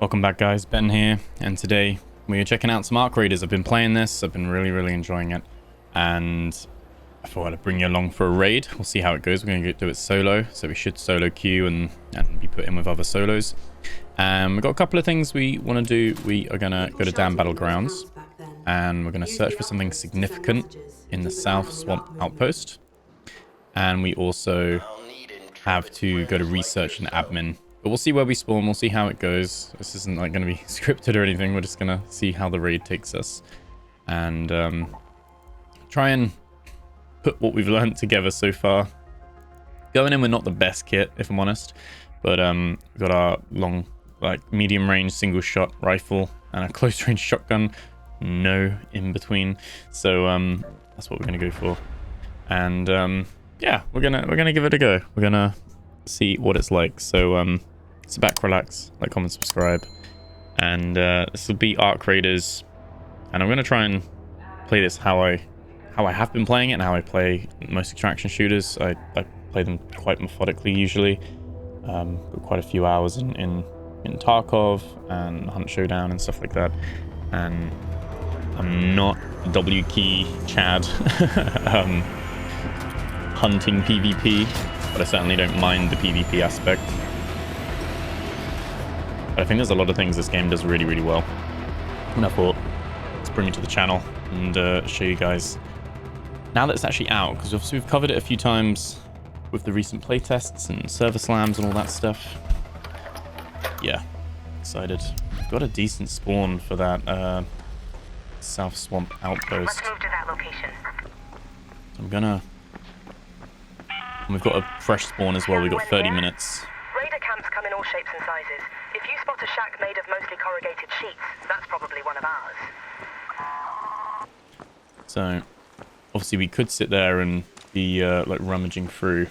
Welcome back, guys. Ben here, and today we are checking out some Arc Raiders. I've been playing this. I've been really enjoying it, and I thought I'd bring you along for a raid. We'll see how it goes. We're going to do it solo, so we should solo queue and be put in with other solos. We've got a couple of things we want to do. We are going to go to Dam Battlegrounds, and we're going to search for something significant in the South Swamp Outpost, and we also have to go to research and admin. But we'll see where we spawn. We'll see how it goes. This isn't like going to be scripted or anything. We're just going to see how the raid takes us. And try and put what we've learned together so far. Going in with not the best kit, if I'm honest. But we've got our long, medium range single shot rifle and a close range shotgun. No in between. So that's what we're going to go for. And yeah, we're gonna give it a go. We're gonna see what it's like. So sit back, relax, like, comment, subscribe, and this will be Arc Raiders, and I'm gonna try and play this how I have been playing it and how I play most extraction shooters. I play them quite methodically usually. Got quite a few hours in Tarkov and Hunt Showdown and stuff like that, and I'm not a W key Chad hunting PvP, but I certainly don't mind the PvP aspect. But I think there's a lot of things this game does really well, and I thought let's bring it to the channel and show you guys now that it's actually out, because obviously we've covered it a few times with the recent playtests and server slams and all that stuff. Yeah, excited. We've got a decent spawn for that South Swamp Outpost. Let's move to that location. So I'm gonna... And we've got a fresh spawn as well. We've got 30 minutes. Raider camps come in all shapes and sizes. If you spot a shack made of mostly corrugated sheets, that's probably one of ours. So, obviously we could sit there and be like rummaging through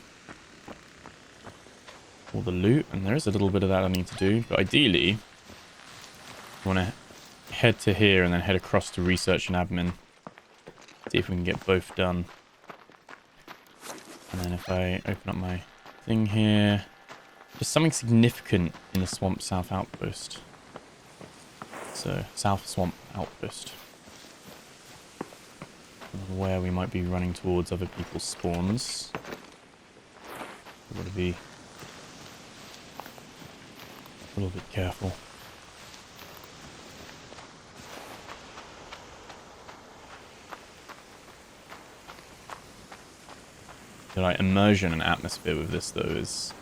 all the loot, and there is a little bit of that I need to do. But ideally, I want to head to here and then head across to research and admin. See if we can get both done. And then if I open up my thing here, there's something significant in the Swamp South Outpost. So, South Swamp Outpost. Where we might be running towards other people's spawns. We've got to be a little bit careful. The immersion and atmosphere with this though is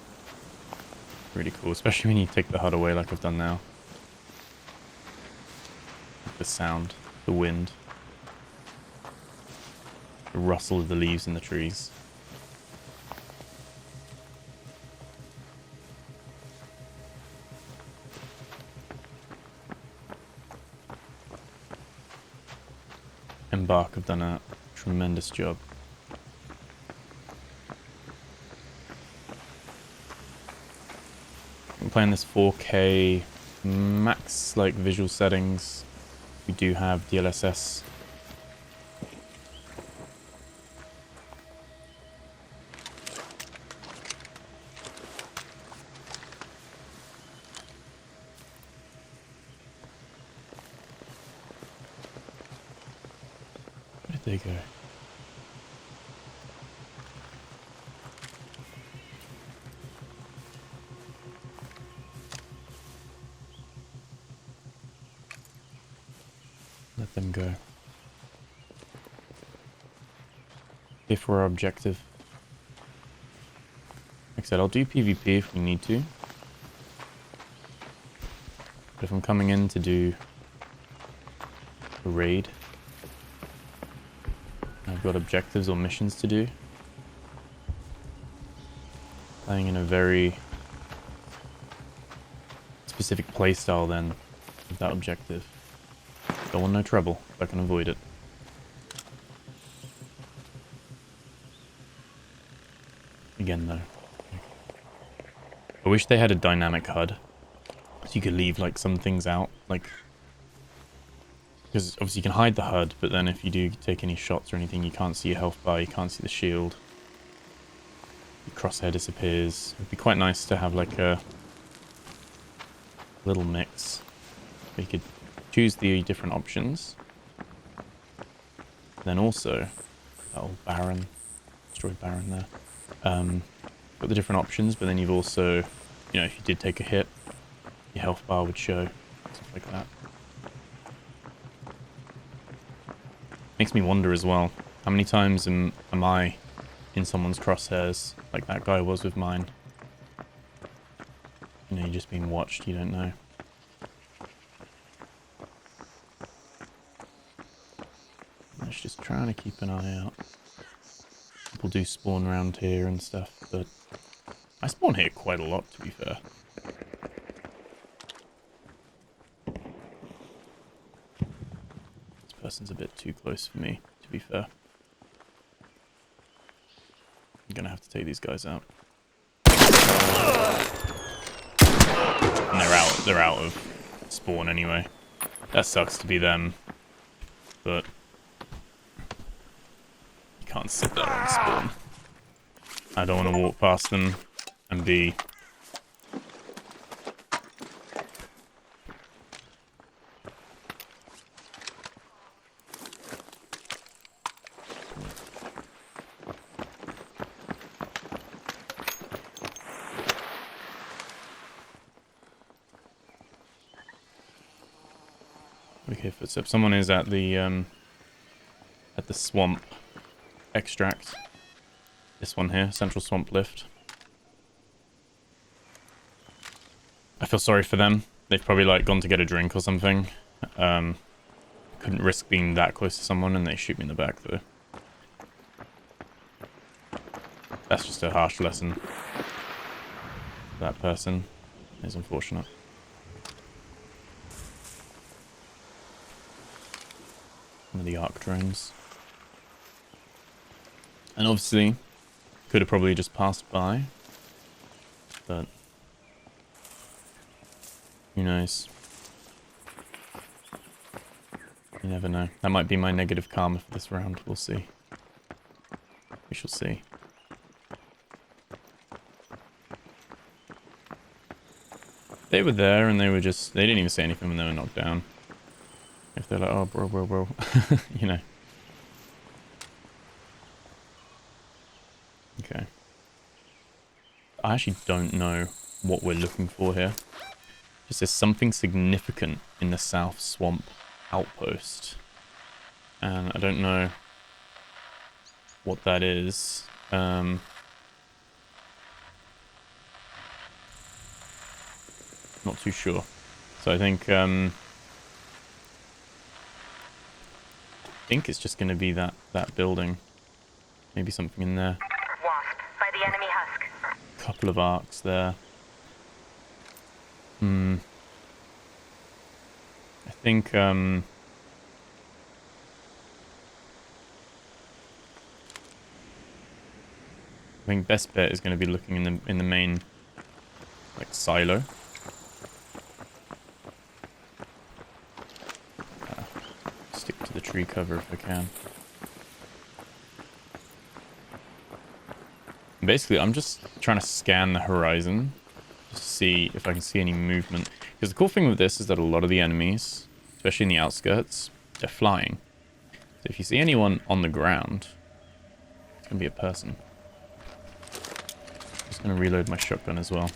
really cool, especially when you take the HUD away like I've done now. The sound, the wind, the rustle of the leaves in the trees. Embark have done a tremendous job. I'm playing this 4K max visual settings. We do have DLSS. Where did they go? Let them go. If we're our objective. Like I said, I'll do PvP if we need to. But if I'm coming in to do a raid, I've got objectives or missions to do. Playing in a very specific playstyle then, with that objective. Don't want no trouble if I can avoid it. Again though, I wish they had a dynamic HUD so you could leave some things out, because obviously you can hide the HUD, but then if you do take any shots or anything, you can't see your health bar, you can't see the shield, your crosshair disappears. It'd be quite nice to have a little mix. We could choose the different options. Then also, that old Baron, destroyed Baron there. Got the different options, but then you've also, you know, if you did take a hit, your health bar would show, stuff like that. Makes me wonder as well, how many times am I in someone's crosshairs, like that guy was with mine? You know, you're just being watched, you don't know. Let's just trying to keep an eye out. People do spawn around here and stuff, but I spawn here quite a lot, to be fair. This person's a bit too close for me, to be fair. I'm gonna have to take these guys out. And they're out of spawn anyway. That sucks to be them, but you can't sit there and spawn. I don't want to walk past them and be... Okay, footsteps. Someone is at the swamp extract. This one here, Central Swamp Lift. I feel sorry for them. They've probably like gone to get a drink or something. Couldn't risk being that close to someone and they shoot me in the back though. That's just a harsh lesson. That person is unfortunate. One of the arc drones. And obviously, could have probably just passed by. But who knows? You never know. That might be my negative karma for this round. We'll see. We shall see. They were there and they were just... They didn't even say anything when they were knocked down. If they're like, oh, bro. You know. Okay. I actually don't know what we're looking for here. Just there's something significant in the South Swamp outpost. And I don't know what that is. Not too sure. So I think it's just going to be that building. Maybe something in there. Wasp, by the enemy husk. Couple of arcs there. I think best bet is going to be looking in the main like silo. Stick to the tree cover if I can. Basically, I'm just trying to scan the horizon just to see if I can see any movement. Because the cool thing with this is that a lot of the enemies, especially in the outskirts, they're flying. So if you see anyone on the ground, it's going to be a person. Just going to reload my shotgun as well.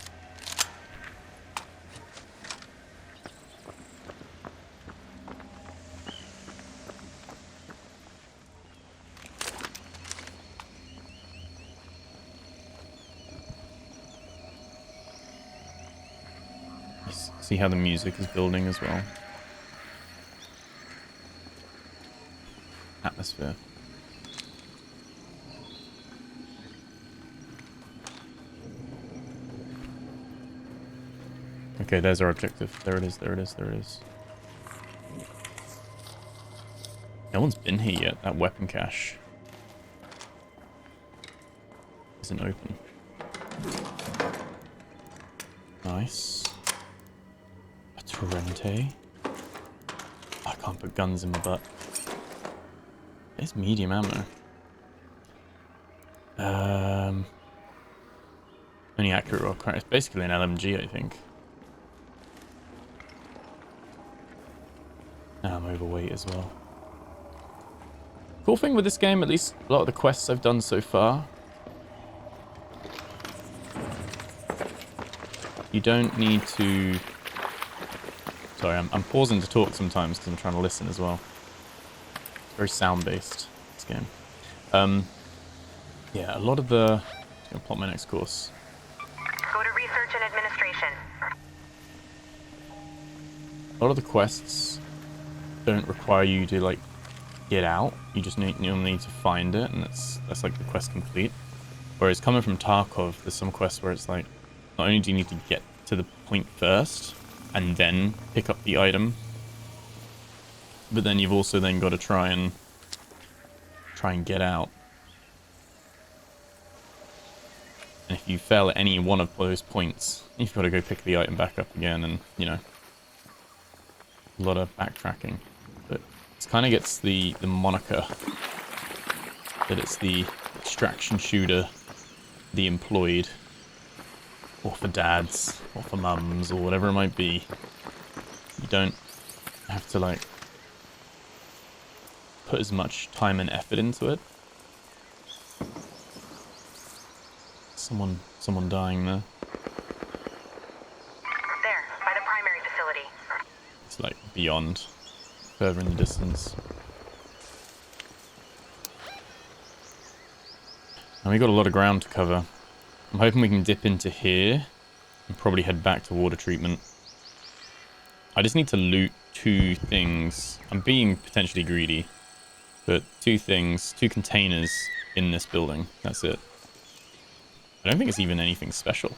See how the music is building as well. Atmosphere. Okay, there's our objective. There it is. No one's been here yet. That weapon cache isn't open. Nice. A Torrente. I can't put guns in my butt. It's medium ammo. Only accurate rock. It's basically an LMG, I think. I'm overweight as well. Cool thing with this game, at least a lot of the quests I've done so far, you don't need to... Sorry, I'm pausing to talk sometimes because I'm trying to listen as well. It's very sound-based, this game. Yeah, a lot of the... I'm just going to plot my next course. Go to research and administration. A lot of the quests don't require you to, like, get out. You just you'll need to find it, and that's like the quest complete. Whereas coming from Tarkov, there's some quests where it's like, not only do you need to get to the point first, and then pick up the item, but then you've also then got to try and get out. And if you fail at any one of those points, you've got to go pick the item back up again, and, you know, a lot of backtracking. But it kind of gets the moniker that it's the extraction shooter, the employed, or for dads, or for mums, or whatever it might be. You don't have to, like, put as much time and effort into it. Someone dying there. There, by the primary facility. It's like beyond, further in the distance. And we got a lot of ground to cover. I'm hoping we can dip into here and probably head back to water treatment. I just need to loot 2 things. I'm being potentially greedy, but 2 things, 2 containers in this building. That's it. I don't think it's even anything special.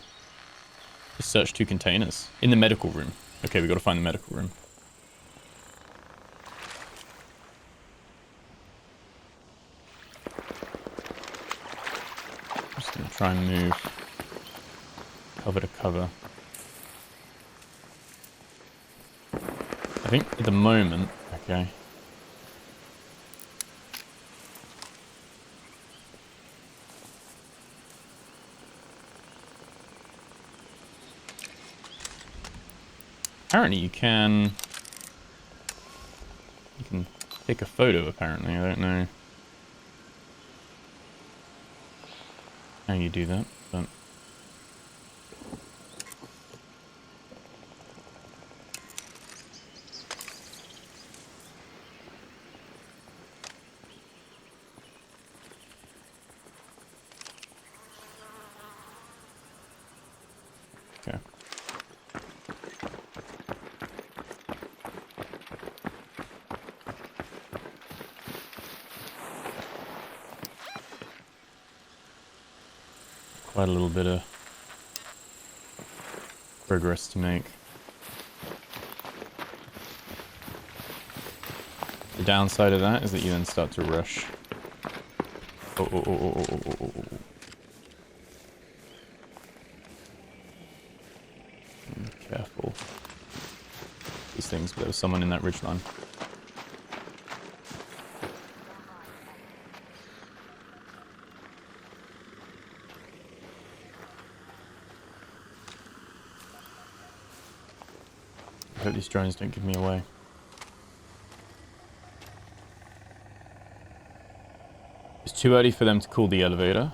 Just search 2 containers. In the medical room. Okay, we got to find the medical room. I'm just going to try and move cover to cover. I think at the moment... Okay. Apparently you can take a photo, apparently. I don't know how you do that, but... Okay. Quite a little bit of progress to make. The downside of that is that you then start to rush. Oh, oh, oh, oh, oh, oh, oh, oh. Be careful. These things, but there was someone in that ridgeline. I hope these drones don't give me away. It's too early for them to call the elevator.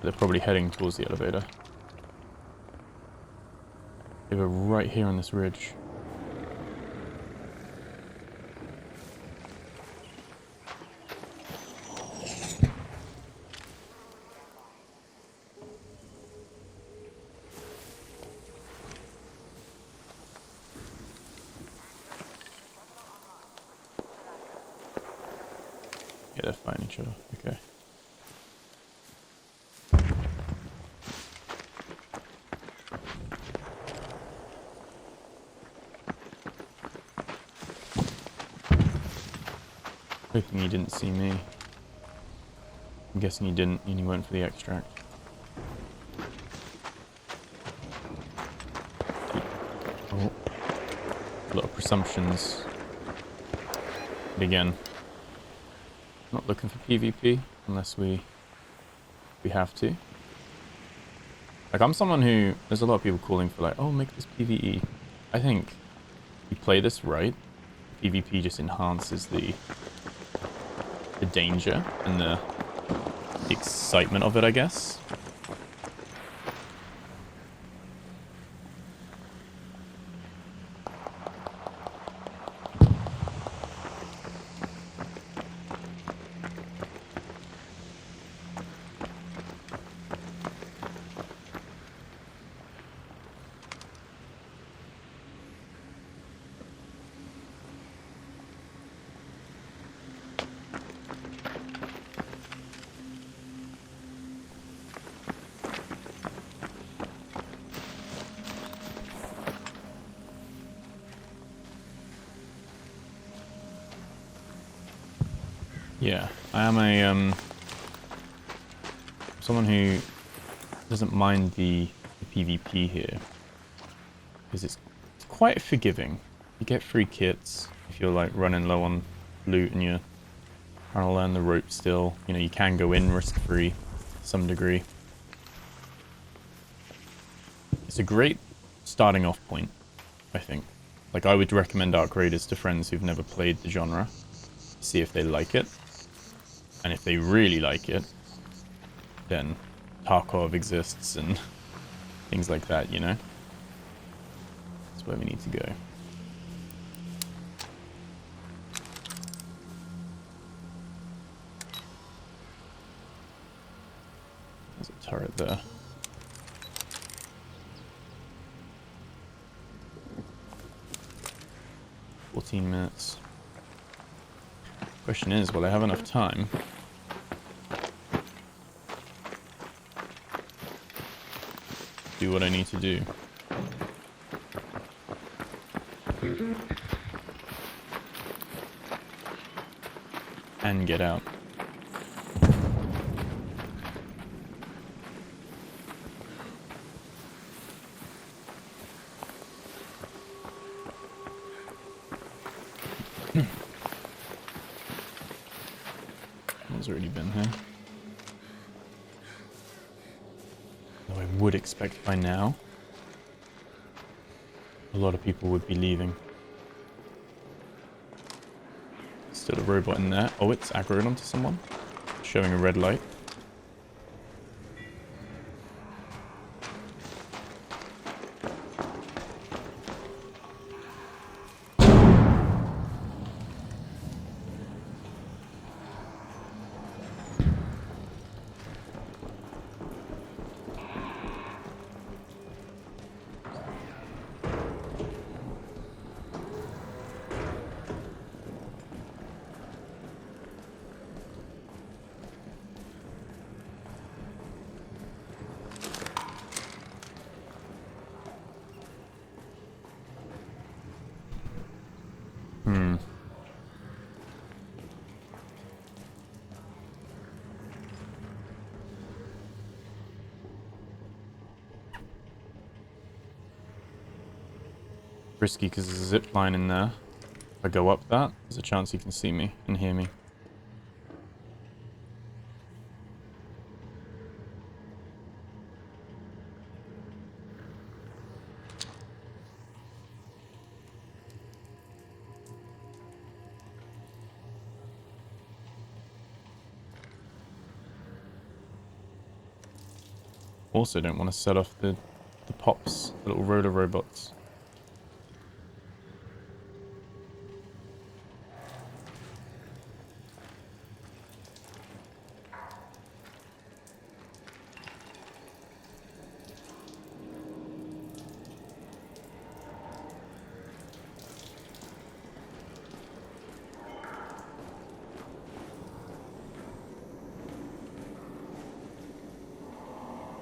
They're probably heading towards the elevator. They were right here on this ridge. Yeah, they're fighting each other. Okay. Hoping he didn't see me. I'm guessing he didn't, and he went for the extract. Oh. A lot of presumptions. But again, not looking for PvP unless we have to. Like, I'm someone who, there's a lot of people calling for like, oh, make this PvE. I think you play this right, PvP just enhances the danger and the excitement of it, I guess. Yeah, I am a someone who doesn't mind the PvP here because it's quite forgiving. You get free kits if you're like running low on loot and you're trying to learn the rope still. You know, you can go in risk-free to some degree. It's a great starting off point, I think. Like, I would recommend Arc Raiders to friends who've never played the genre, see if they like it. And if they really like it, then Tarkov exists and things like that, you know? That's where we need to go. There's a turret there. $14 Question is, will I have enough time? Do what I need to do. And get out. Someone's already been here. Though I would expect by now a lot of people would be leaving. Still a robot in there. Oh, it's aggroed onto someone. Showing a red light. Risky because there's a zip line in there. If I go up that, there's a chance he can see me and hear me. Also don't want to set off the pops, the little rotor robots.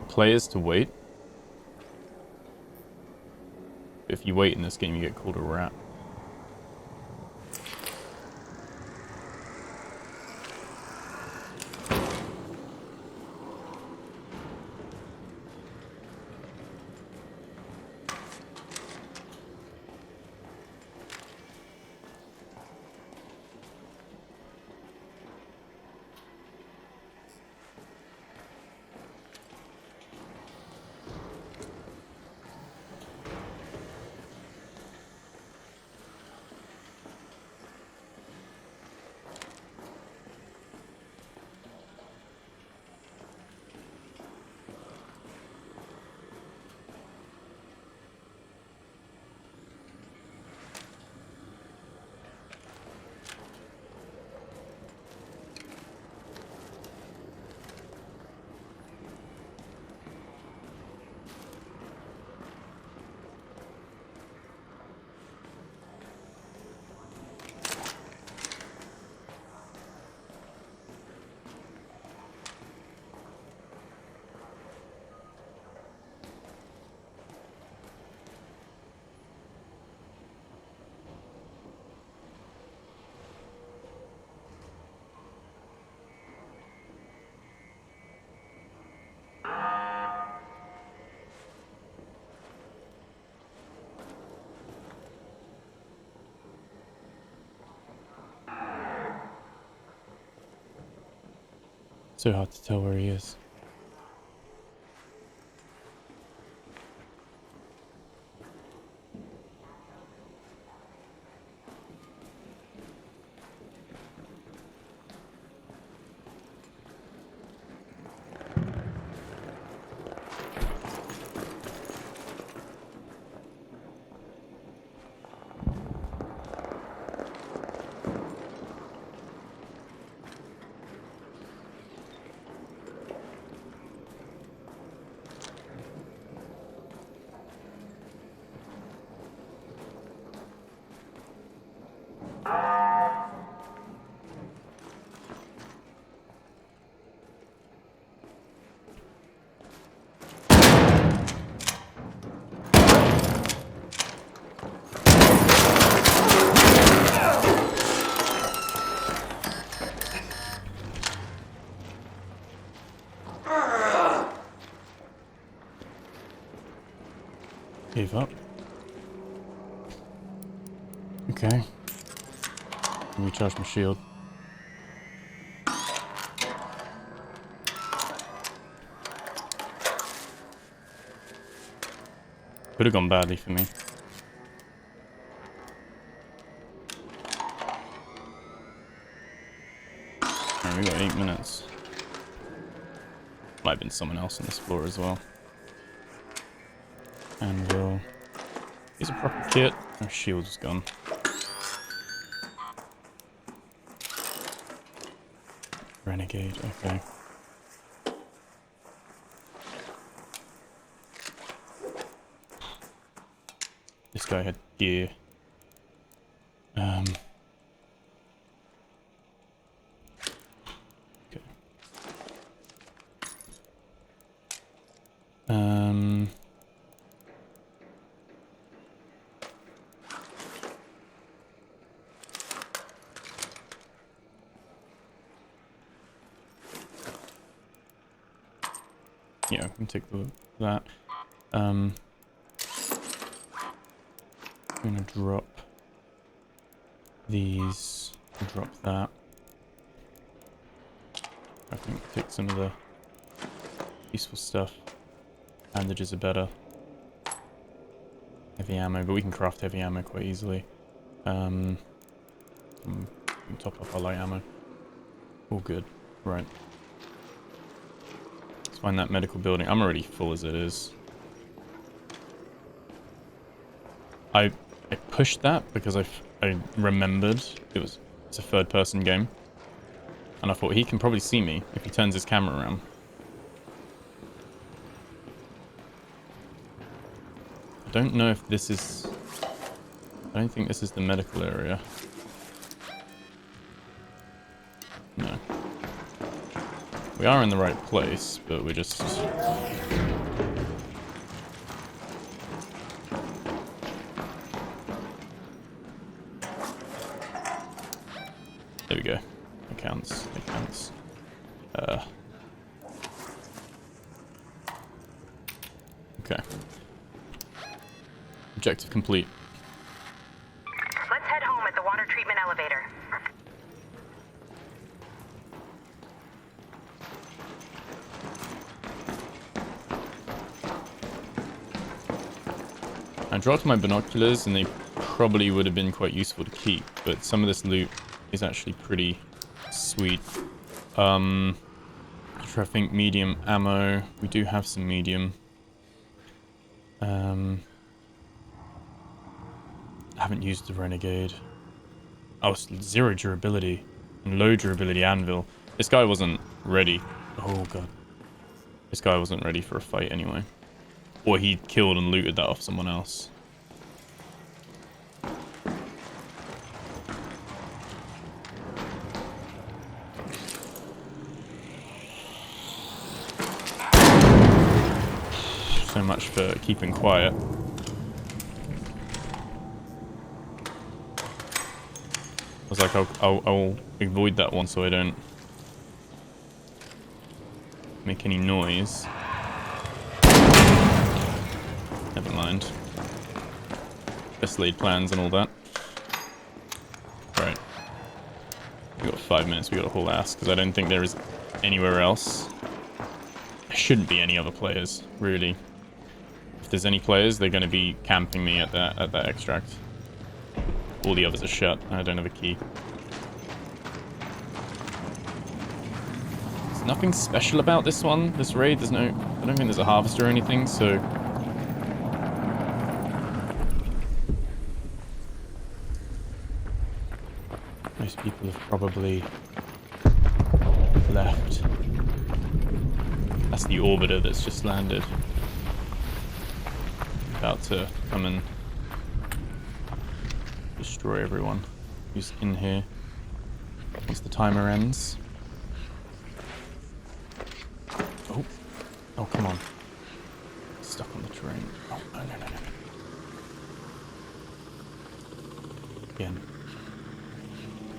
Players to wait. If you wait in this game, you get called a rat. So hard to tell where he is. Gave up. Okay. Recharge my shield. Could have gone badly for me. Alright, we got 8 minutes. Might have been someone else on this floor as well. And we'll use a proper kit. Our shield's gone. Renegade, okay. This guy had gear. Okay. Yeah, I can take that. I'm gonna drop these, drop that. I think take some of the useful stuff. Bandages are better. Heavy ammo, but we can craft heavy ammo quite easily. We can top up our light ammo. All good. Right. Let's find that medical building. I'm already full as it is. I pushed that because I remembered it's a third person game. And I thought he can probably see me if he turns his camera around. I don't know if this is... I don't think this is the medical area. No. We are in the right place, but we're just... There we go. It counts. It counts. Okay. Objective complete. Let's head home at the water treatment elevator. I dropped my binoculars and they probably would have been quite useful to keep, but some of this loot is actually pretty sweet. I think medium ammo. We do have some medium. I haven't used the Renegade. Oh, 0 durability and low durability anvil. This guy wasn't ready. Oh god. This guy wasn't ready for a fight anyway. Or he killed and looted that off someone else. So much for keeping quiet. I was like, I'll avoid that one so I don't make any noise. Never mind. Best laid plans and all that. Right. We got 5 minutes, we got a whole ass, because I don't think there is anywhere else. There shouldn't be any other players, really. If there's any players, they're going to be camping me at that extract. All the others are shut. I don't have a key. There's nothing special about this one, this raid. I don't think there's a harvester or anything, so... Most people have probably left. That's the orbiter that's just landed. About to come and destroy everyone who's in here once the timer ends. Oh, come on. Stuck on the terrain. Oh, no. Again.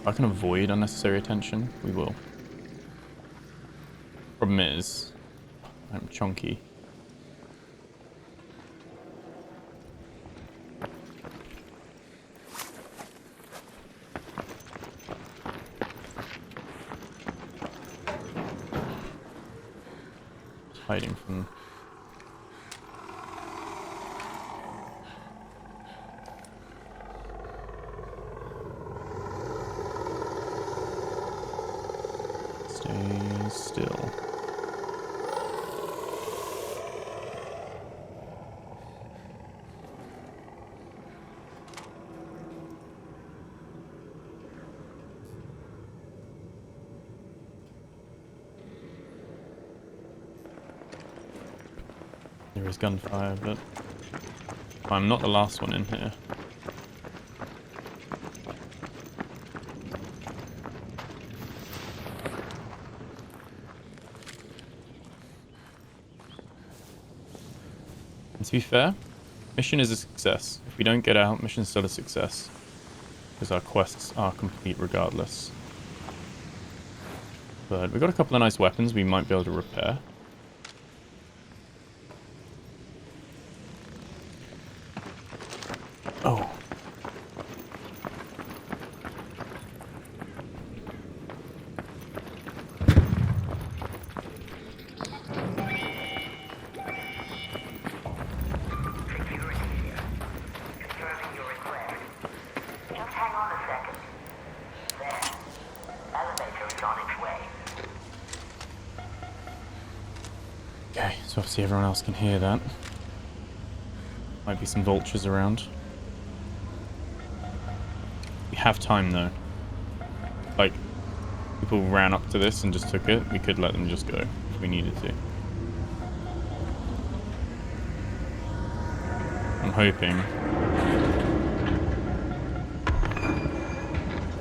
If I can avoid unnecessary attention, we will. Problem is, I'm chunky. Hiding from... Stay still. There is gunfire, but I'm not the last one in here. And to be fair, mission is a success. If we don't get out, mission's still a success. Because our quests are complete regardless. But we've got a couple of nice weapons we might be able to repair. Oh. Okay, so obviously everyone else can hear that. Might be some vultures around. We have time though. Like, people ran up to this and just took it. We could let them just go if we needed to. I'm hoping.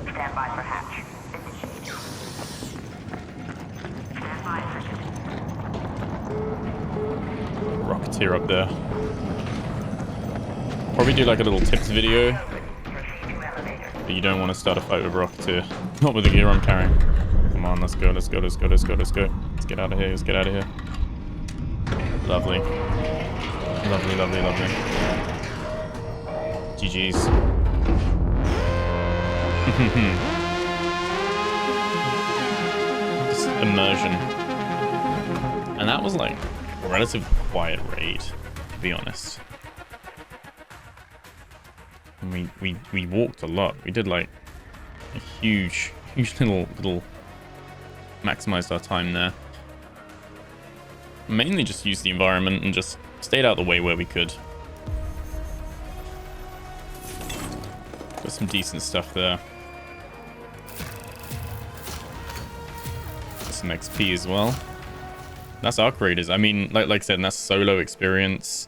Stand by for hatch. Stand by for Rocketeer up there. Probably do like a little tips video. But you don't want to start a fight with Rocketeer. Not with the gear I'm carrying. Come on, let's go. Let's get out of here. Lovely. Lovely. GG's. Just immersion. And that was like a relatively quiet raid, to be honest. And we walked a lot. We did like a huge little maximized our time there. Mainly just used the environment and just stayed out of the way where we could. Got some decent stuff there. Got some XP as well. That's Arc Raiders. I mean, like I said, that's solo experience.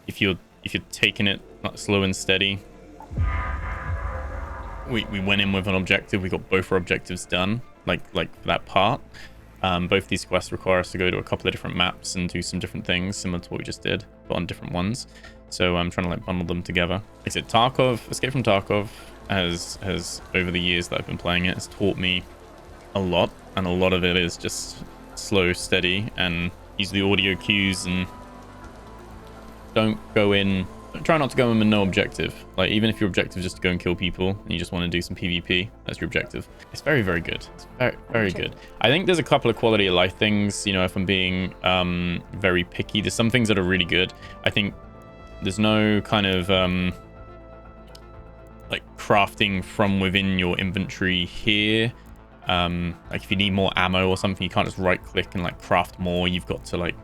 If you're taking it slow and steady. We went in with an objective. We got both our objectives done. Like for that part. Both these quests require us to go to a couple of different maps and do some different things, similar to what we just did, but on different ones. So I'm trying to like bundle them together. Like I said, Tarkov, Escape from Tarkov has over the years that I've been playing it, has taught me a lot, and a lot of it is just slow, steady, and use the audio cues and don't go in try not to go in with no objective. Like, even if your objective is just to go and kill people and you just want to do some PvP, that's your objective. It's very, very good. It's very, very good. I think there's a couple of quality of life things, you know, if I'm being very picky. There's some things that are really good. I think there's no kind of like crafting from within your inventory here. Like if you need more ammo or something, you can't just right click and like craft more. You've got to like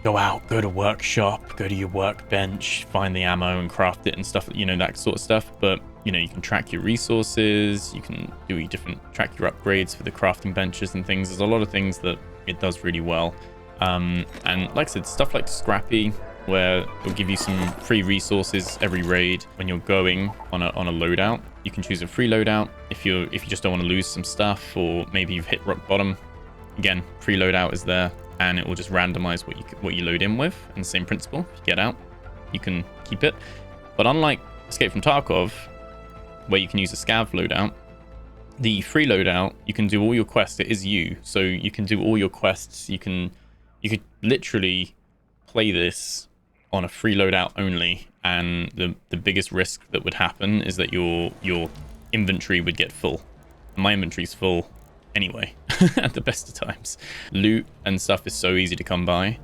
go out, go to workshop, go to your workbench, find the ammo and craft it and stuff, you know, that sort of stuff. But you know, you can track your resources, you can do your track your upgrades for the crafting benches and things. There's a lot of things that it does really well. And like I said, stuff like Scrappy, where it'll give you some free resources every raid when you're going on a loadout. You can choose a free loadout if you just don't want to lose some stuff, or maybe you've hit rock bottom. Again, free loadout is there, and it will just randomize what you load in with. And the same principle, if you get out, you can keep it. But unlike Escape from Tarkov, where you can use a scav loadout, the free loadout, you can do all your quests. It is you, so you can do all your quests. You could literally play this on a free loadout only, and the biggest risk that would happen is that your inventory would get full. My inventory's full anyway at the best of times. Loot and stuff is so easy to come by.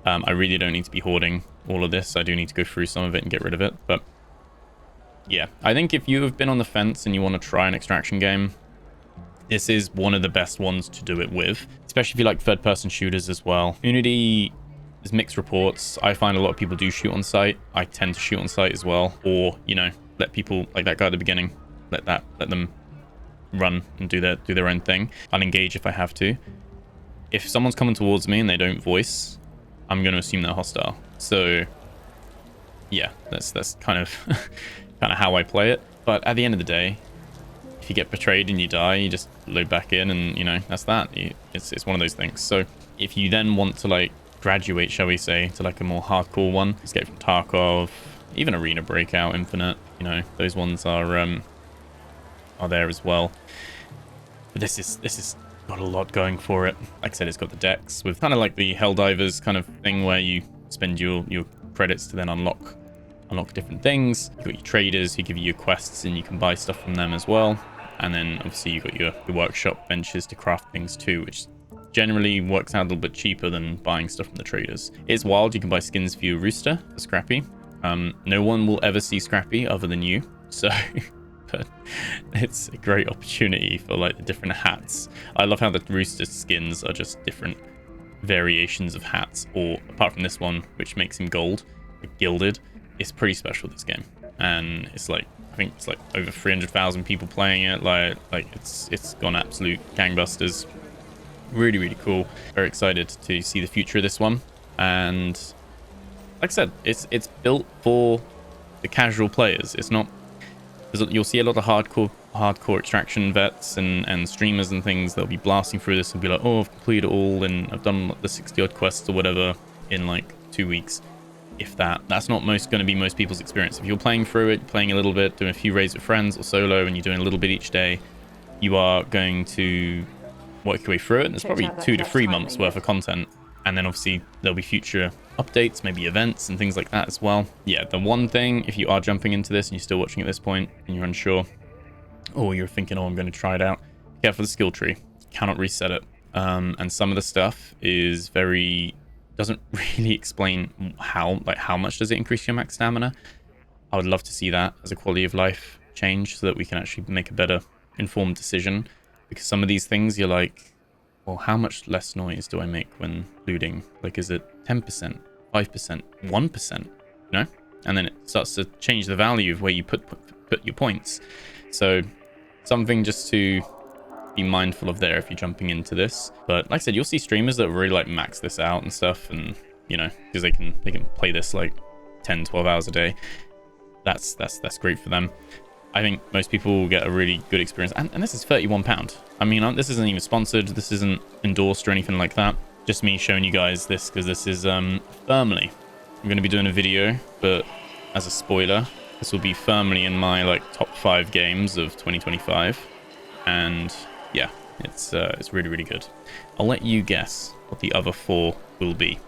I really don't need to be hoarding all of this. I do need to go through some of it and get rid of it, but yeah, I think if you have been on the fence and you want to try an extraction game, this is one of the best ones to do it with, especially if you like third-person shooters as well. Unity, there's mixed reports. I find a lot of people do shoot on site. I tend to shoot on site as well, or you know, let people like that guy at the beginning, let them run and do their own thing. I'll engage if I have to. If someone's coming towards me and they don't voice, I'm going to assume they're hostile. So yeah, that's kind of how I play it. But at the end of the day, if you get betrayed and you die, you just load back in, and you know, that's that. It's one of those things. So if you then want to like graduate, shall we say, to like a more hardcore one, Escape from Tarkov, even Arena Breakout, Infinite, you know, those ones are there as well. But this is got a lot going for it. Like I said, it's got the decks with kind of like the Helldivers kind of thing, where you spend your credits to then unlock different things. You've got your traders who give you your quests and you can buy stuff from them as well. And then obviously you've got your workshop benches to craft things too, which generally works out a little bit cheaper than buying stuff from the traders. It's wild, you can buy skins for your rooster, for Scrappy. No one will ever see Scrappy other than you, so but it's a great opportunity for like the different hats. I love how the rooster skins are just different variations of hats, or apart from this one, which makes him gold, like gilded. It's pretty special, this game, and it's like, I think it's like over 300,000 people playing it. Like it's gone absolute gangbusters. Really, really cool. Very excited to see the future of this one. And like I said, it's built for the casual players. It's not, you'll see a lot of hardcore extraction vets and streamers and things. They'll be blasting through this and be like, oh, I've completed it all and I've done the 60 odd quests or whatever in like 2 weeks. If that's not going to be most people's experience. If you're playing through it, playing a little bit, doing a few raids with friends or solo, and you're doing a little bit each day, you are going to work your way through it. And there's probably 2 to 3 months worth of content. And then obviously there'll be future updates, maybe events and things like that as well. Yeah, the one thing, if you are jumping into this and you're still watching at this point and you're unsure, or you're thinking, oh, I'm going to try it out, be careful of the skill tree. You cannot reset it. And some of the stuff is doesn't really explain how much does it increase your max stamina. I would love to see that as a quality of life change, so that we can actually make a better informed decision. Because some of these things, you're like, well, how much less noise do I make when looting? Like, is it 10%, 5%, 1%, you know? And then it starts to change the value of where you put your points. So something just to be mindful of there if you're jumping into this. But like I said, you'll see streamers that really like max this out and stuff, and you know, because they can play this like 10-12 hours a day. That's great for them. I think most people will get a really good experience, and this is £31. I mean, this isn't even sponsored, this isn't endorsed or anything like that, just me showing you guys this, because this is firmly, I'm going to be doing a video, but as a spoiler, this will be firmly in my like top 5 games of 2025. And yeah, it's really, really good. I'll let you guess what the other 4 will be.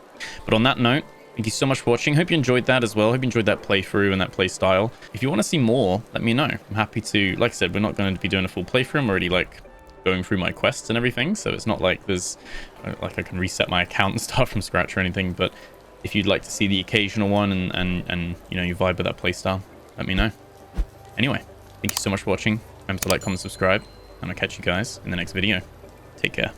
But on that note, Thank you so much for watching. Hope you enjoyed that as well. Hope you enjoyed that playthrough and that play style. If you want to see more, let me know. I'm happy to, like I said, we're not going to be doing a full playthrough. I'm already like going through my quests and everything. So it's not like there's like I can reset my account and start from scratch or anything. But if you'd like to see the occasional one and you know, you vibe with that play style, let me know. Anyway, thank you so much for watching. Remember to like, comment, subscribe, and I'll catch you guys in the next video. Take care.